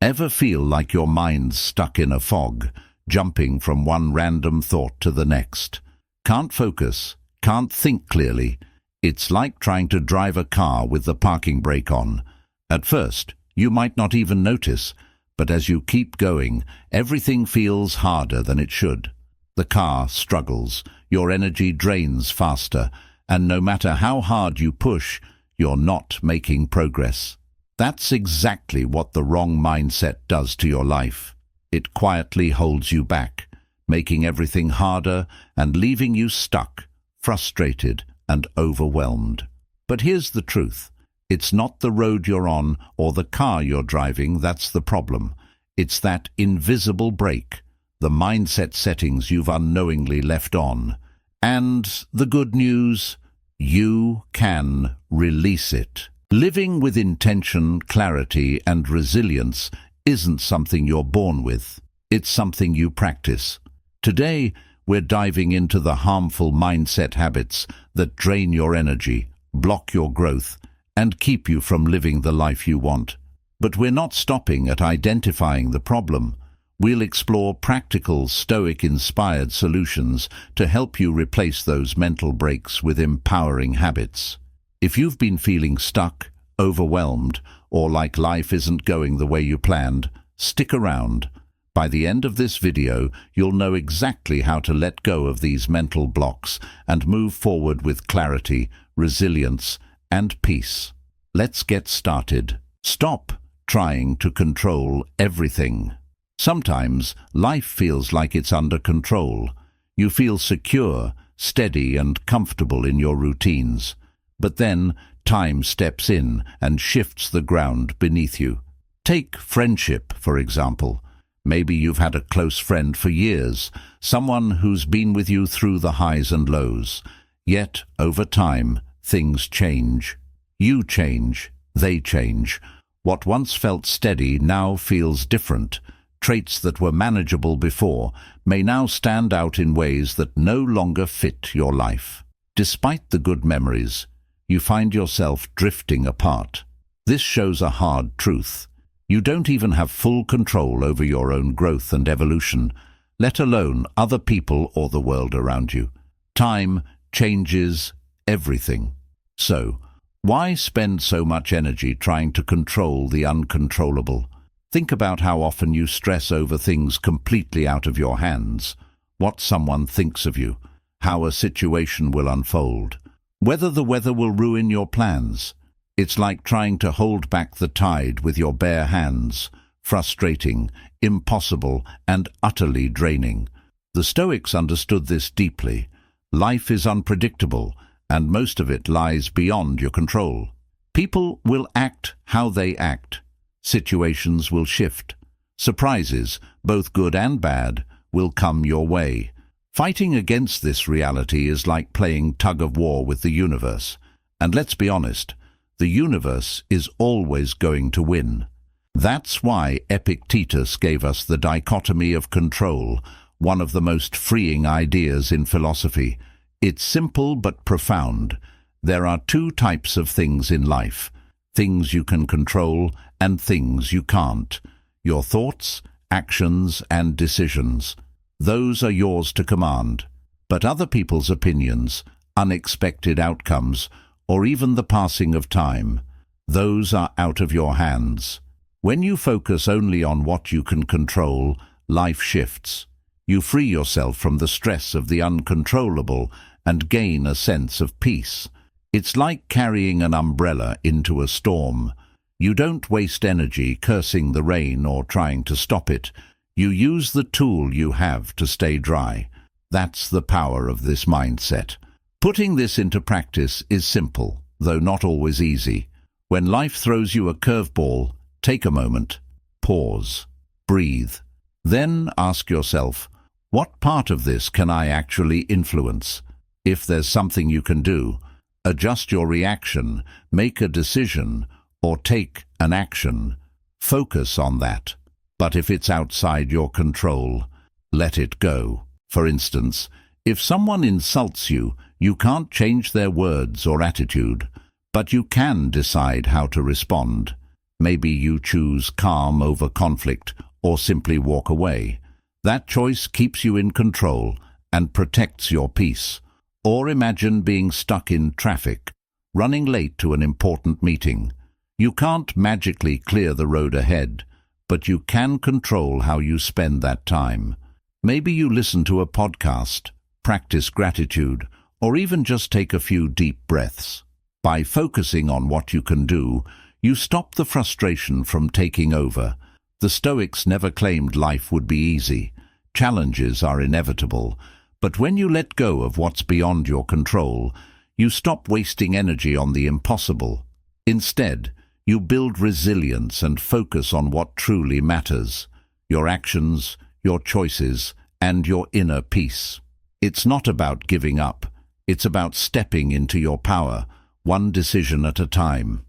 Ever feel like your mind's stuck in a fog, jumping from one random thought to the next? Can't focus, can't think clearly. It's like trying to drive a car with the parking brake on. At first, you might not even notice, but as you keep going, everything feels harder than it should. The car struggles, your energy drains faster, and no matter how hard you push, you're not making progress. That's exactly what the wrong mindset does to your life. It quietly holds you back, making everything harder and leaving you stuck, frustrated and overwhelmed. But here's the truth. It's not the road you're on or the car you're driving that's the problem. It's that invisible brake, the mindset settings you've unknowingly left on. And the good news, you can release it. Living with intention, clarity, and resilience isn't something you're born with. It's something you practice. Today, we're diving into the harmful mindset habits that drain your energy, block your growth, and keep you from living the life you want. But we're not stopping at identifying the problem. We'll explore practical, Stoic-inspired solutions to help you replace those mental breaks with empowering habits. If you've been feeling stuck, overwhelmed, or like life isn't going the way you planned, stick around. By the end of this video, you'll know exactly how to let go of these mental blocks and move forward with clarity, resilience, and peace. Let's get started. Stop trying to control everything. Sometimes life feels like it's under control. You feel secure, steady, and comfortable in your routines. But then time steps in and shifts the ground beneath you. Take friendship, for example. Maybe you've had a close friend for years, someone who's been with you through the highs and lows. Yet, over time, things change. You change, they change. What once felt steady now feels different. Traits that were manageable before may now stand out in ways that no longer fit your life. Despite the good memories, you find yourself drifting apart. This shows a hard truth. You don't even have full control over your own growth and evolution, let alone other people or the world around you. Time changes everything. So, why spend so much energy trying to control the uncontrollable? Think about how often you stress over things completely out of your hands. What someone thinks of you, how a situation will unfold, whether the weather will ruin your plans. It's like trying to hold back the tide with your bare hands. Frustrating, impossible, and utterly draining. The Stoics understood this deeply. Life is unpredictable, and most of it lies beyond your control. People will act how they act. Situations will shift. Surprises, both good and bad, will come your way. Fighting against this reality is like playing tug-of-war with the universe. And let's be honest, the universe is always going to win. That's why Epictetus gave us the dichotomy of control, one of the most freeing ideas in philosophy. It's simple but profound. There are two types of things in life: things you can control and things you can't. Your thoughts, actions, and decisions. Those are yours to command. But other people's opinions, unexpected outcomes, or even the passing of time, those are out of your hands. When you focus only on what you can control, life shifts. You free yourself from the stress of the uncontrollable and gain a sense of peace. It's like carrying an umbrella into a storm. You don't waste energy cursing the rain or trying to stop it. You use the tool you have to stay dry. That's the power of this mindset. Putting this into practice is simple, though not always easy. When life throws you a curveball, take a moment, pause, breathe. Then ask yourself, what part of this can I actually influence? If there's something you can do, adjust your reaction, make a decision, or take an action. Focus on that. But if it's outside your control, let it go. For instance, if someone insults you, you can't change their words or attitude, but you can decide how to respond. Maybe you choose calm over conflict or simply walk away. That choice keeps you in control and protects your peace. Or imagine being stuck in traffic, running late to an important meeting. You can't magically clear the road ahead, but you can control how you spend that time. Maybe you listen to a podcast, practice gratitude, or even just take a few deep breaths. By focusing on what you can do, you stop the frustration from taking over. The Stoics never claimed life would be easy. Challenges are inevitable, but when you let go of what's beyond your control, you stop wasting energy on the impossible. Instead, you build resilience and focus on what truly matters: your actions, your choices, and your inner peace. It's not about giving up. It's about stepping into your power, one decision at a time.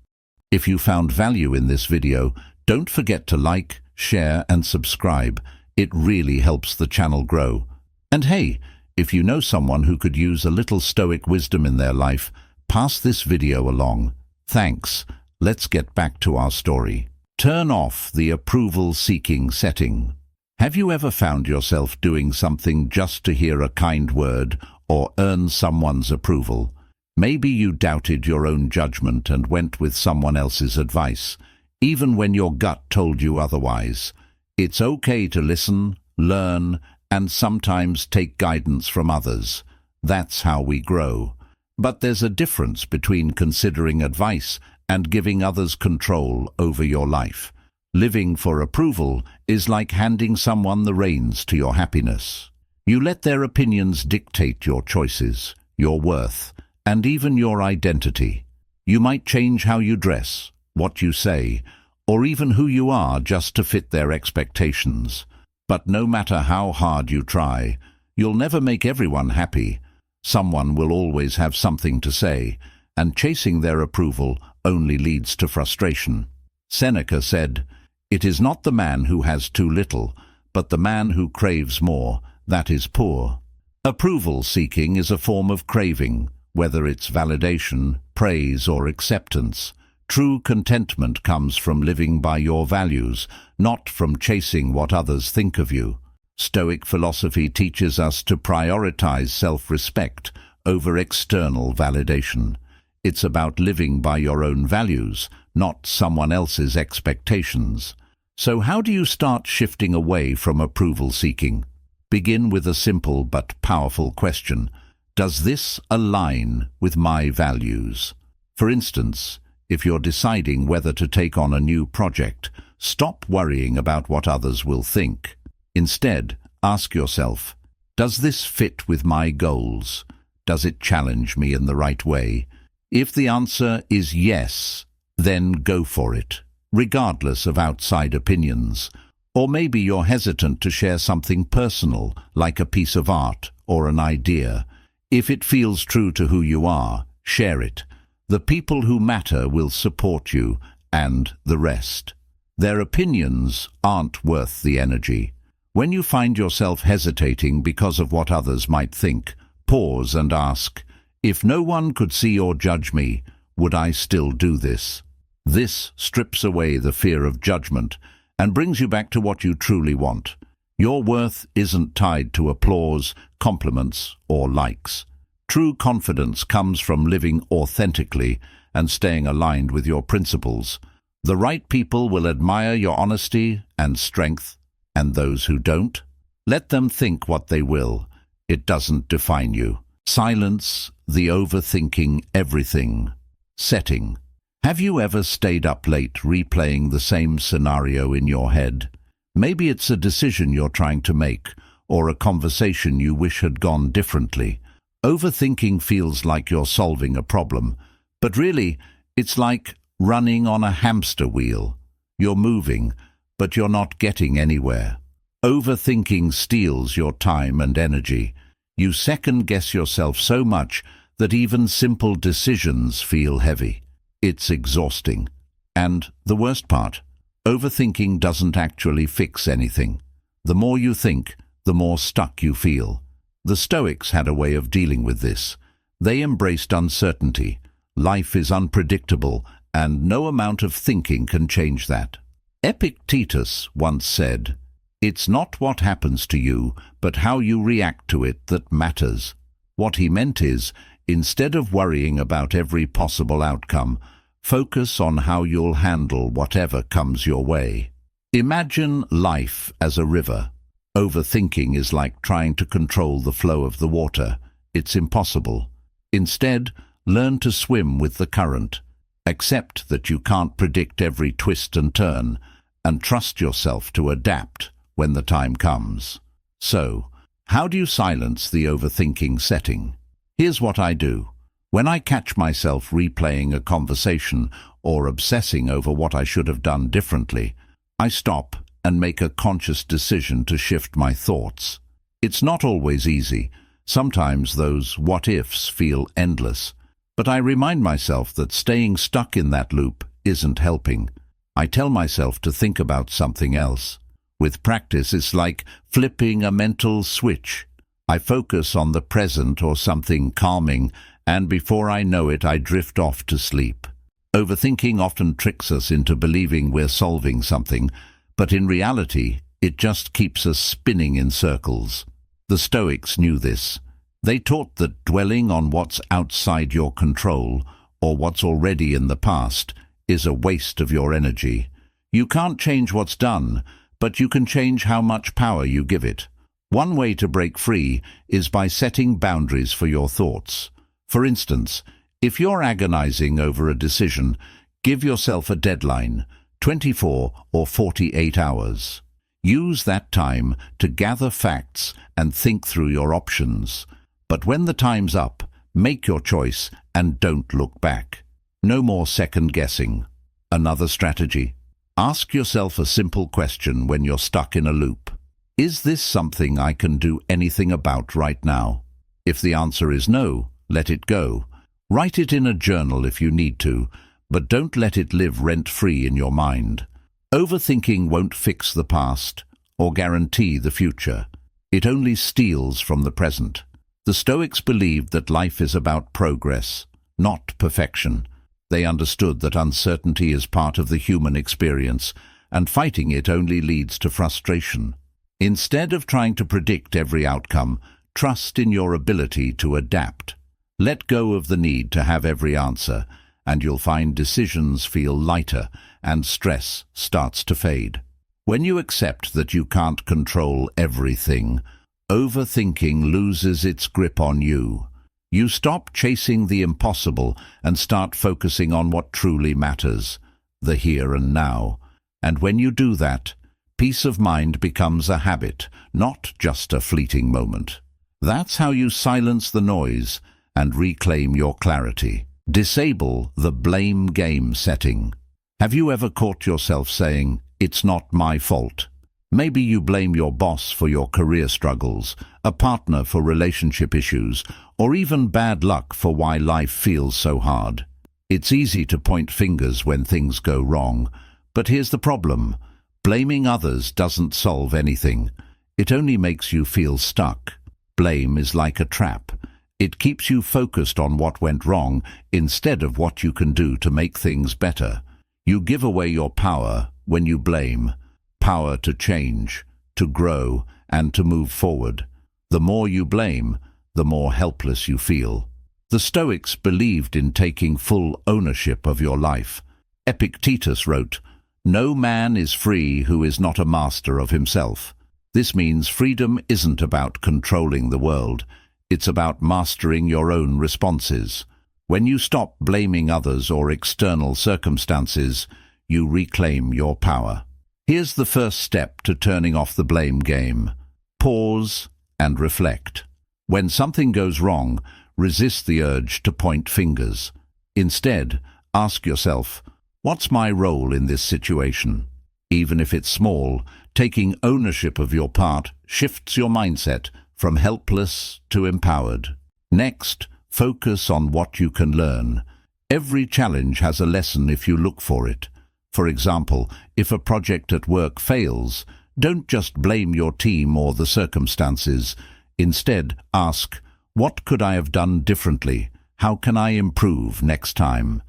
If you found value in this video, don't forget to like, share, and subscribe. It really helps the channel grow. And hey, if you know someone who could use a little Stoic wisdom in their life, pass this video along. Thanks. Let's get back to our story. Turn off the approval-seeking setting. Have you ever found yourself doing something just to hear a kind word or earn someone's approval? Maybe you doubted your own judgment and went with someone else's advice, even when your gut told you otherwise. It's okay to listen, learn, and sometimes take guidance from others. That's how we grow. But there's a difference between considering advice and giving others control over your life. Living for approval is like handing someone the reins to your happiness. You let their opinions dictate your choices, your worth, and even your identity. You might change how you dress, what you say, or even who you are just to fit their expectations. But no matter how hard you try, you'll never make everyone happy. Someone will always have something to say, and chasing their approval only leads to frustration. Seneca said, "It is not the man who has too little, but the man who craves more, that is poor." Approval-seeking is a form of craving, whether it's validation, praise, or acceptance. True contentment comes from living by your values, not from chasing what others think of you. Stoic philosophy teaches us to prioritize self-respect over external validation. It's about living by your own values, not someone else's expectations. So how do you start shifting away from approval-seeking? Begin with a simple but powerful question. Does this align with my values? For instance, if you're deciding whether to take on a new project, stop worrying about what others will think. Instead, ask yourself, does this fit with my goals? Does it challenge me in the right way? If the answer is yes, then go for it, regardless of outside opinions. Or maybe you're hesitant to share something personal, like a piece of art or an idea. If it feels true to who you are, share it. The people who matter will support you, and the rest. Their opinions aren't worth the energy. When you find yourself hesitating because of what others might think, pause and ask, if no one could see or judge me, would I still do this? This strips away the fear of judgment and brings you back to what you truly want. Your worth isn't tied to applause, compliments, or likes. True confidence comes from living authentically and staying aligned with your principles. The right people will admire your honesty and strength, and those who don't, let them think what they will. It doesn't define you. Silence the overthinking everything. Setting. Have you ever stayed up late replaying the same scenario in your head? Maybe it's a decision you're trying to make, or a conversation you wish had gone differently. Overthinking feels like you're solving a problem, but really, it's like running on a hamster wheel. You're moving, but you're not getting anywhere. Overthinking steals your time and energy. You second-guess yourself so much that even simple decisions feel heavy. It's exhausting. And the worst part, overthinking doesn't actually fix anything. The more you think, the more stuck you feel. The Stoics had a way of dealing with this. They embraced uncertainty. Life is unpredictable, and no amount of thinking can change that. Epictetus once said, "It's not what happens to you, but how you react to it that matters." What he meant is, instead of worrying about every possible outcome, focus on how you'll handle whatever comes your way. Imagine life as a river. Overthinking is like trying to control the flow of the water. It's impossible. Instead, learn to swim with the current. Accept that you can't predict every twist and turn, and trust yourself to adapt when the time comes. So, how do you silence the overthinking setting? Here's what I do. When I catch myself replaying a conversation or obsessing over what I should have done differently, I stop and make a conscious decision to shift my thoughts. It's not always easy. Sometimes those what-ifs feel endless. But I remind myself that staying stuck in that loop isn't helping. I tell myself to think about something else. With practice, it's like flipping a mental switch. I focus on the present or something calming, and before I know it, I drift off to sleep. Overthinking often tricks us into believing we're solving something, but in reality, it just keeps us spinning in circles. The Stoics knew this. They taught that dwelling on what's outside your control, or what's already in the past, is a waste of your energy. You can't change what's done, but you can change how much power you give it. One way to break free is by setting boundaries for your thoughts. For instance, if you're agonizing over a decision, give yourself a deadline, 24 or 48 hours. Use that time to gather facts and think through your options. But when the time's up, make your choice and don't look back. No more second-guessing. Another strategy. Ask yourself a simple question when you're stuck in a loop. Is this something I can do anything about right now? If the answer is no, let it go. Write it in a journal if you need to, but don't let it live rent-free in your mind. Overthinking won't fix the past or guarantee the future. It only steals from the present. The Stoics believed that life is about progress, not perfection. They understood that uncertainty is part of the human experience, and fighting it only leads to frustration. Instead of trying to predict every outcome, trust in your ability to adapt. Let go of the need to have every answer, and you'll find decisions feel lighter and stress starts to fade. When you accept that you can't control everything, overthinking loses its grip on you. You stop chasing the impossible and start focusing on what truly matters, the here and now. And when you do that, peace of mind becomes a habit, not just a fleeting moment. That's how you silence the noise and reclaim your clarity. Disable the blame game setting. Have you ever caught yourself saying, "It's not my fault"? Maybe you blame your boss for your career struggles, a partner for relationship issues, or even bad luck for why life feels so hard. It's easy to point fingers when things go wrong, but here's the problem. Blaming others doesn't solve anything. It only makes you feel stuck. Blame is like a trap. It keeps you focused on what went wrong instead of what you can do to make things better. You give away your power when you blame. Power to change, to grow, and to move forward. The more you blame, the more helpless you feel. The Stoics believed in taking full ownership of your life. Epictetus wrote, "No man is free who is not a master of himself." This means freedom isn't about controlling the world. It's about mastering your own responses. When you stop blaming others or external circumstances, you reclaim your power. Here's the first step to turning off the blame game. Pause and reflect. When something goes wrong, resist the urge to point fingers. Instead, ask yourself, what's my role in this situation? Even if it's small, taking ownership of your part shifts your mindset from helpless to empowered. Next, focus on what you can learn. Every challenge has a lesson if you look for it. For example, if a project at work fails, don't just blame your team or the circumstances. Instead, ask, what could I have done differently? How can I improve next time?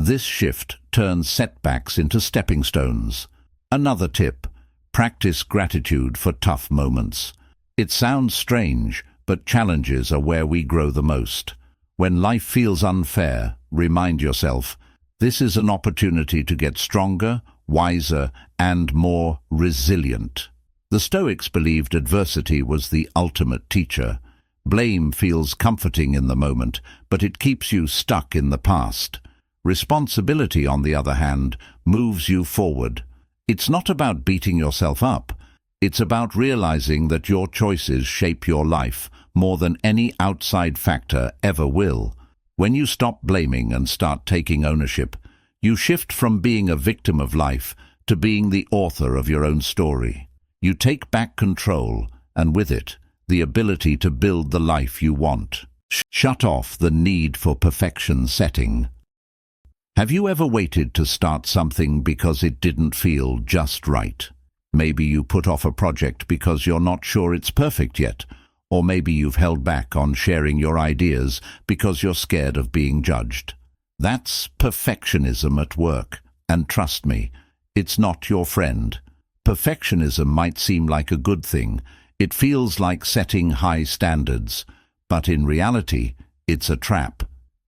This shift turns setbacks into stepping stones. Another tip: practice gratitude for tough moments. It sounds strange, but challenges are where we grow the most. When life feels unfair, remind yourself, this is an opportunity to get stronger, wiser, and more resilient. The Stoics believed adversity was the ultimate teacher. Blame feels comforting in the moment, but it keeps you stuck in the past. Responsibility, on the other hand, moves you forward. It's not about beating yourself up. It's about realizing that your choices shape your life more than any outside factor ever will. When you stop blaming and start taking ownership, you shift from being a victim of life to being the author of your own story. You take back control, and with it, the ability to build the life you want. Shut off the need for perfection setting. Have you ever waited to start something because it didn't feel just right? Maybe you put off a project because you're not sure it's perfect yet, or maybe you've held back on sharing your ideas because you're scared of being judged. That's perfectionism at work, and trust me, it's not your friend. Perfectionism might seem like a good thing. It feels like setting high standards, but in reality, it's a trap.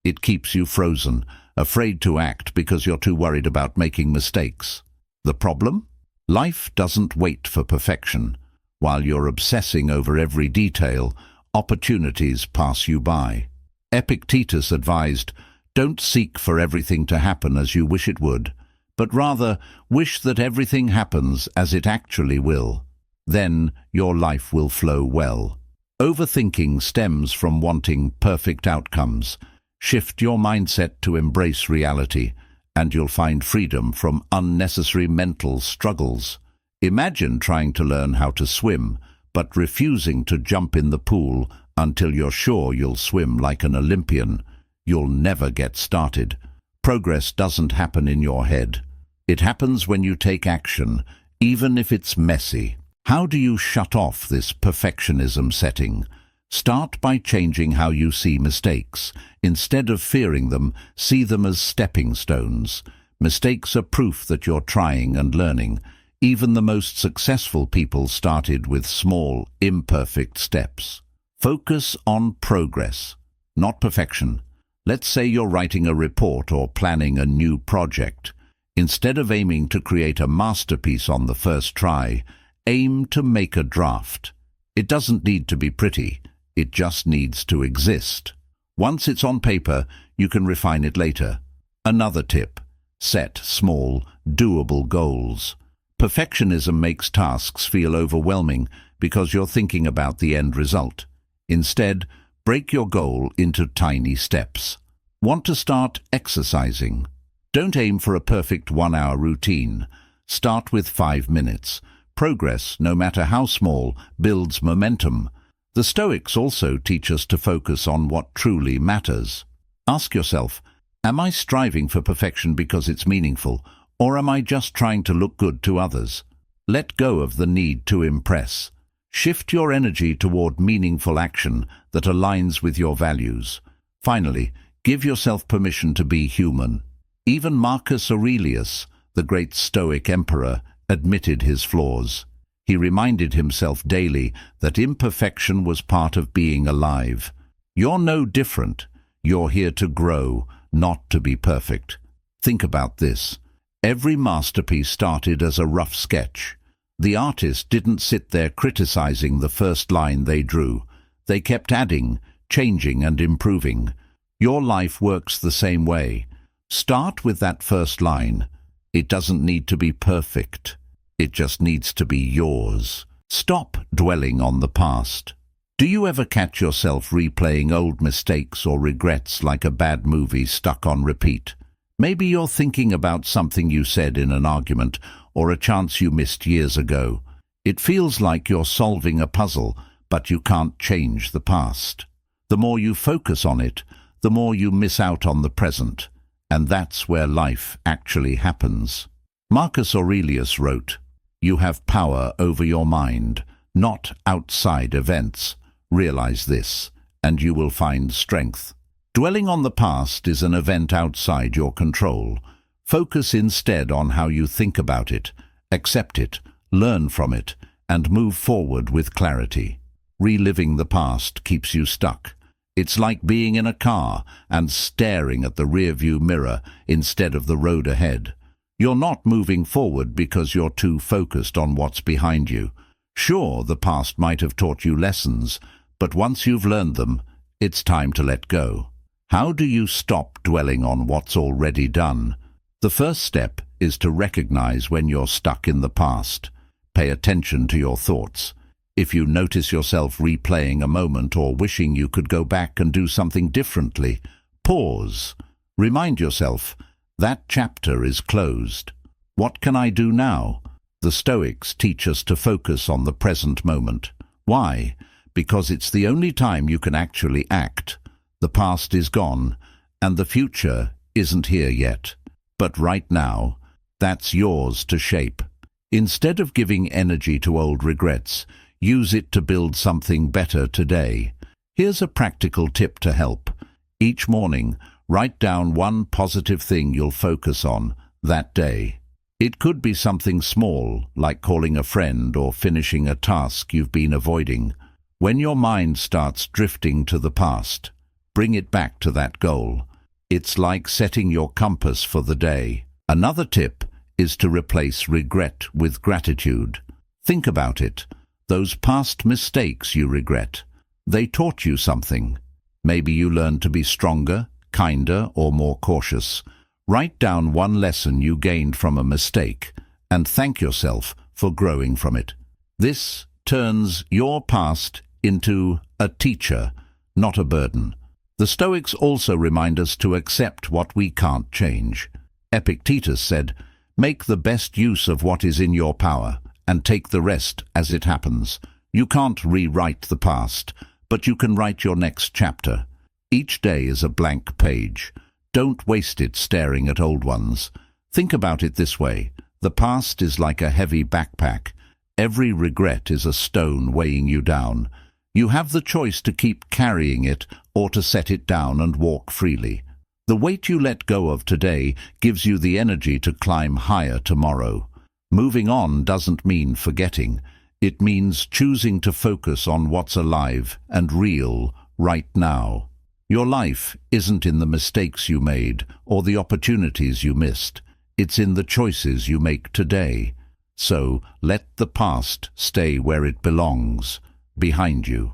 It keeps you frozen, afraid to act because you're too worried about making mistakes. The problem? Life doesn't wait for perfection. While you're obsessing over every detail, opportunities pass you by. Epictetus advised, don't seek for everything to happen as you wish it would, but rather wish that everything happens as it actually will. Then your life will flow well. Overthinking stems from wanting perfect outcomes. Shift your mindset to embrace reality, and you'll find freedom from unnecessary mental struggles. Imagine trying to learn how to swim, but refusing to jump in the pool until you're sure you'll swim like an Olympian. You'll never get started. Progress doesn't happen in your head. It happens when you take action, even if it's messy. How do you shut off this perfectionism setting? Start by changing how you see mistakes. Instead of fearing them, see them as stepping stones. Mistakes are proof that you're trying and learning. Even the most successful people started with small, imperfect steps. Focus on progress, not perfection. Let's say you're writing a report or planning a new project. Instead of aiming to create a masterpiece on the first try, aim to make a draft. It doesn't need to be pretty. It just needs to exist. Once it's on paper, you can refine it later. Another tip: set small, doable goals. Perfectionism makes tasks feel overwhelming because you're thinking about the end result. Instead, break your goal into tiny steps. Want to start exercising? Don't aim for a perfect 1-hour routine. Start with 5 minutes. Progress, no matter how small, builds momentum. The Stoics also teach us to focus on what truly matters. Ask yourself, am I striving for perfection because it's meaningful, or am I just trying to look good to others? Let go of the need to impress. Shift your energy toward meaningful action that aligns with your values. Finally, give yourself permission to be human. Even Marcus Aurelius, the great Stoic emperor, admitted his flaws. He reminded himself daily that imperfection was part of being alive. You're no different. You're here to grow, not to be perfect. Think about this. Every masterpiece started as a rough sketch. The artist didn't sit there criticizing the first line they drew. They kept adding, changing, and improving. Your life works the same way. Start with that first line. It doesn't need to be perfect. It just needs to be yours. Stop dwelling on the past. Do you ever catch yourself replaying old mistakes or regrets like a bad movie stuck on repeat? Maybe you're thinking about something you said in an argument or a chance you missed years ago. It feels like you're solving a puzzle, but you can't change the past. The more you focus on it, the more you miss out on the present. And that's where life actually happens. Marcus Aurelius wrote, "You have power over your mind, not outside events. Realize this, and you will find strength." Dwelling on the past is an event outside your control. Focus instead on how you think about it, accept it, learn from it, and move forward with clarity. Reliving the past keeps you stuck. It's like being in a car and staring at the rearview mirror instead of the road ahead. You're not moving forward because you're too focused on what's behind you. Sure, the past might have taught you lessons, but once you've learned them, it's time to let go. How do you stop dwelling on what's already done? The first step is to recognize when you're stuck in the past. Pay attention to your thoughts. If you notice yourself replaying a moment or wishing you could go back and do something differently, pause. Remind yourself, that chapter is closed. What can I do now? The Stoics teach us to focus on the present moment. Why? Because it's the only time you can actually act. The past is gone, and the future isn't here yet. But right now, that's yours to shape. Instead of giving energy to old regrets, use it to build something better today. Here's a practical tip to help. Each morning, write down one positive thing you'll focus on that day. It could be something small, like calling a friend or finishing a task you've been avoiding. When your mind starts drifting to the past, bring it back to that goal. It's like setting your compass for the day. Another tip is to replace regret with gratitude. Think about it. Those past mistakes you regret, they taught you something. Maybe you learned to be stronger, kinder, or more cautious. Write down one lesson you gained from a mistake and thank yourself for growing from it. This turns your past into a teacher, not a burden. The Stoics also remind us to accept what we can't change. Epictetus said, "Make the best use of what is in your power, and take the rest as it happens." You can't rewrite the past, but you can write your next chapter. Each day is a blank page. Don't waste it staring at old ones. Think about it this way. The past is like a heavy backpack. Every regret is a stone weighing you down. You have the choice to keep carrying it or to set it down and walk freely. The weight you let go of today gives you the energy to climb higher tomorrow. Moving on doesn't mean forgetting. It means choosing to focus on what's alive and real right now. Your life isn't in the mistakes you made or the opportunities you missed. It's in the choices you make today. So let the past stay where it belongs, behind you.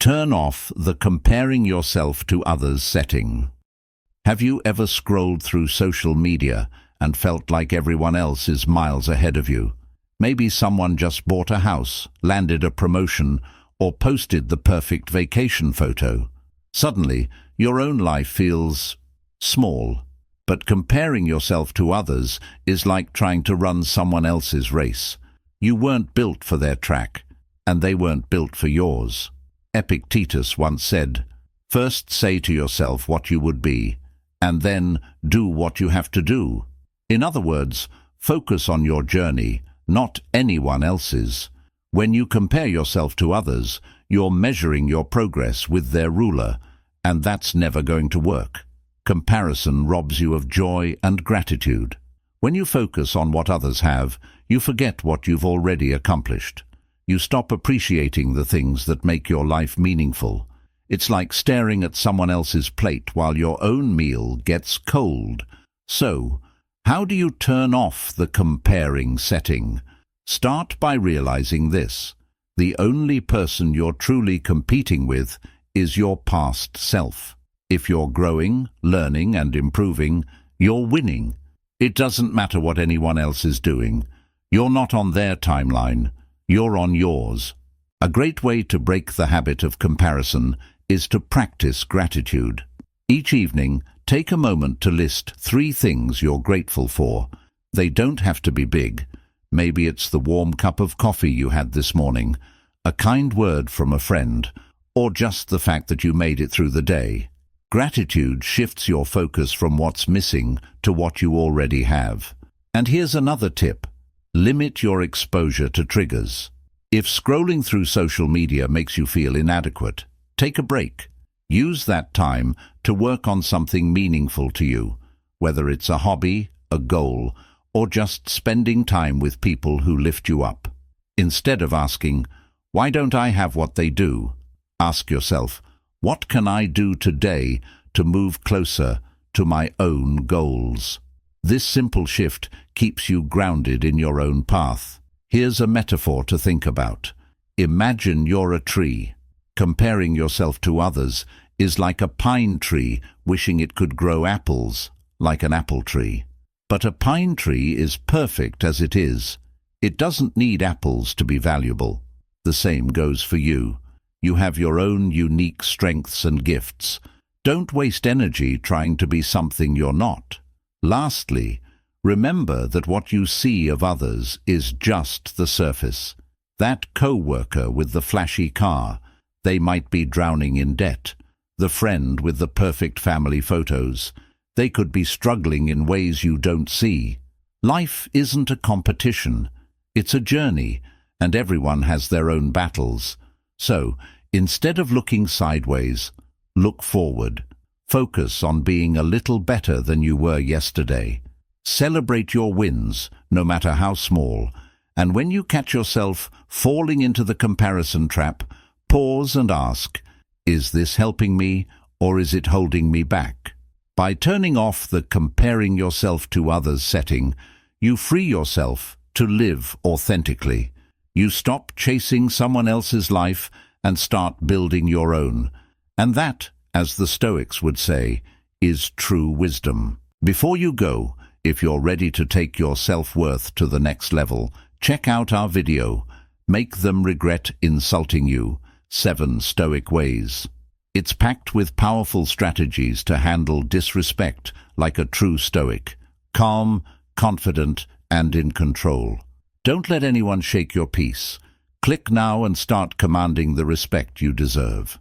Turn off the comparing yourself to others setting. Have you ever scrolled through social media and felt like everyone else is miles ahead of you? Maybe someone just bought a house, landed a promotion, or posted the perfect vacation photo. Suddenly, your own life feels small. But comparing yourself to others is like trying to run someone else's race. You weren't built for their track, and they weren't built for yours. Epictetus once said, "First say to yourself what you would be, and then do what you have to do." In other words, focus on your journey, not anyone else's. When you compare yourself to others, you're measuring your progress with their ruler, and that's never going to work. Comparison robs you of joy and gratitude. When you focus on what others have, you forget what you've already accomplished. You stop appreciating the things that make your life meaningful. It's like staring at someone else's plate while your own meal gets cold. So, how do you turn off the comparing setting? Start by realizing this. The only person you're truly competing with is your past self. If you're growing, learning, and improving, you're winning. It doesn't matter what anyone else is doing. You're not on their timeline. You're on yours. A great way to break the habit of comparison is to practice gratitude. Each evening, take a moment to list 3 things you're grateful for. They don't have to be big. Maybe it's the warm cup of coffee you had this morning, a kind word from a friend, or just the fact that you made it through the day. Gratitude shifts your focus from what's missing to what you already have. And here's another tip. Limit your exposure to triggers. If scrolling through social media makes you feel inadequate, take a break. Use that time to work on something meaningful to you, whether it's a hobby, a goal, or just spending time with people who lift you up. Instead of asking, "Why don't I have what they do?" ask yourself, "What can I do today to move closer to my own goals?" This simple shift keeps you grounded in your own path. Here's a metaphor to think about. Imagine you're a tree. Comparing yourself to others is like a pine tree wishing it could grow apples, like an apple tree. But a pine tree is perfect as it is. It doesn't need apples to be valuable. The same goes for you. You have your own unique strengths and gifts. Don't waste energy trying to be something you're not. Lastly, remember that what you see of others is just the surface. That co-worker with the flashy car, they might be drowning in debt. The friend with the perfect family photos, they could be struggling in ways you don't see. Life isn't a competition. It's a journey, and everyone has their own battles. So, instead of looking sideways, look forward. Focus on being a little better than you were yesterday. Celebrate your wins, no matter how small, and when you catch yourself falling into the comparison trap, pause and ask, "Is this helping me, or is it holding me back?" By turning off the comparing yourself to others setting, you free yourself to live authentically. You stop chasing someone else's life and start building your own. And that, as the Stoics would say, is true wisdom. Before you go, if you're ready to take your self-worth to the next level, check out our video, "Make Them Regret Insulting You: 7 Stoic Ways." It's packed with powerful strategies to handle disrespect like a true Stoic, calm, confident, and in control. Don't let anyone shake your peace. Click now and start commanding the respect you deserve.